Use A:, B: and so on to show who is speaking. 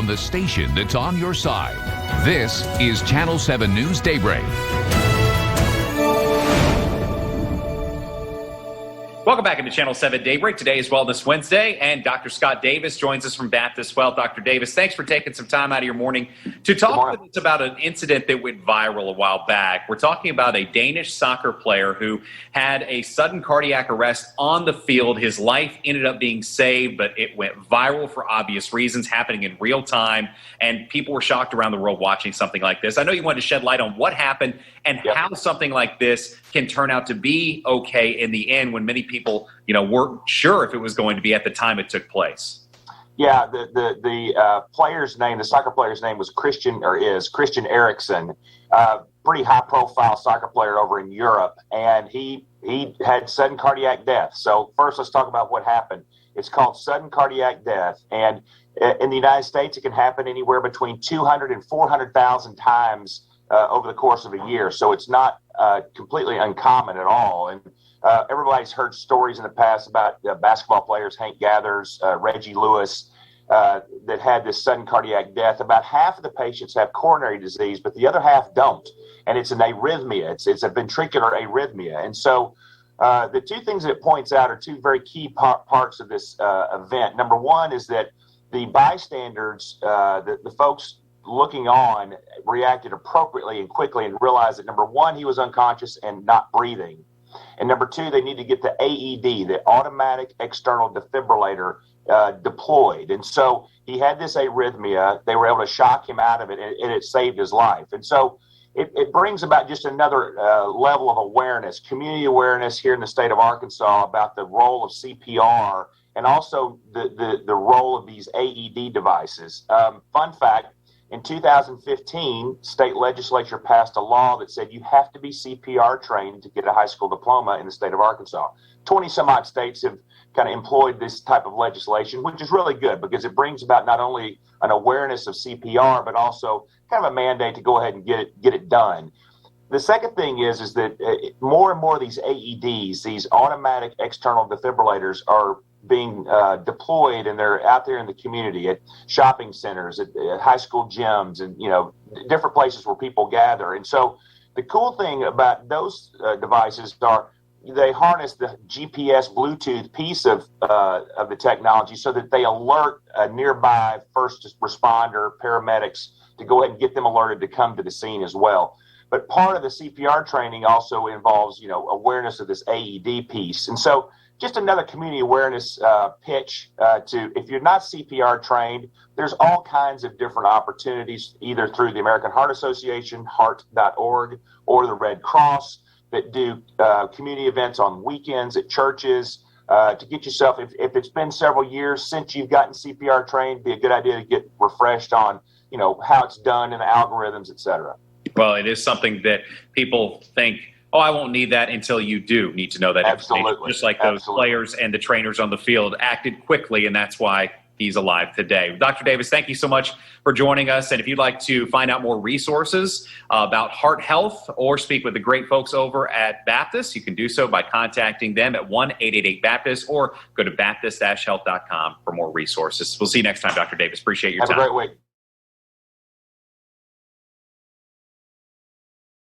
A: from the station that's on your side. This is Channel 7 News Daybreak.
B: Welcome back into Channel 7 Daybreak. Today is Wellness Wednesday, and Dr. Scott Davis joins us from Baptist Well. Dr. Davis, thanks for taking some time out of your morning to talk with us about an incident that went viral a while back. We're talking about a Danish soccer player who had a sudden cardiac arrest on the field. His life ended up being saved, but it went viral for obvious reasons, happening in real time, and people were shocked around the world watching something like this. I know you wanted to shed light on what happened and how something like this can turn out to be okay in the end when many people, weren't sure if it was going to be at the time it took place.
C: Yeah, the player's name, the soccer player's name was Christian Eriksen, pretty high-profile soccer player over in Europe, and he had sudden cardiac death. So first, let's talk about what happened. It's called sudden cardiac death, and in the United States, it can happen anywhere between 200 and 400,000 times over the course of a year. So it's not completely uncommon at all. And everybody's heard stories in the past about basketball players, Hank Gathers, Reggie Lewis, that had this sudden cardiac death. About half of the patients have coronary disease, but the other half don't. And it's an arrhythmia. It's a ventricular arrhythmia. And so the two things that it points out are two very key parts of this event. Number one is that the bystanders, the folks looking on, reacted appropriately and quickly and realized that, number one, he was unconscious and not breathing. And number two, they need to get the AED, the automatic external defibrillator, deployed. And so he had this arrhythmia. They were able to shock him out of it, and it saved his life. And so it brings about just another level of awareness, community awareness here in the state of Arkansas about the role of CPR and also the role of these AED devices. Fun fact, in 2015, state legislature passed a law that said you have to be CPR trained to get a high school diploma in the state of Arkansas. 20 some odd states have kind of employed this type of legislation, which is really good because it brings about not only an awareness of CPR, but also kind of a mandate to go ahead and get it done. The second thing is that more and more of these AEDs, these automatic external defibrillators, are being deployed, and they're out there in the community at shopping centers, at high school gyms, and different places where people gather. And so the cool thing about those devices are they harness the GPS Bluetooth piece of the technology so that they alert a nearby first responder, paramedics, to go ahead and get them alerted to come to the scene as well. But part of the CPR training also involves, awareness of this AED piece. And so just another community awareness pitch to, if you're not CPR trained, there's all kinds of different opportunities, either through the American Heart Association, heart.org, or the Red Cross, that do community events on weekends at churches to get yourself, if it's been several years since you've gotten CPR trained, it'd be a good idea to get refreshed on, how it's done and the algorithms, et cetera.
B: Well, it is something that people think, I won't need that, until you do need to know that information. Just like those players and the trainers on the field acted quickly, and that's why he's alive today. Dr. Davis, thank you so much for joining us. And if you'd like to find out more resources about heart health or speak with the great folks over at Baptist, you can do so by contacting them at 1-888-BAPTIST or go to baptist-health.com for more resources. We'll see you next time, Dr. Davis. Appreciate your time.
C: Have a great week.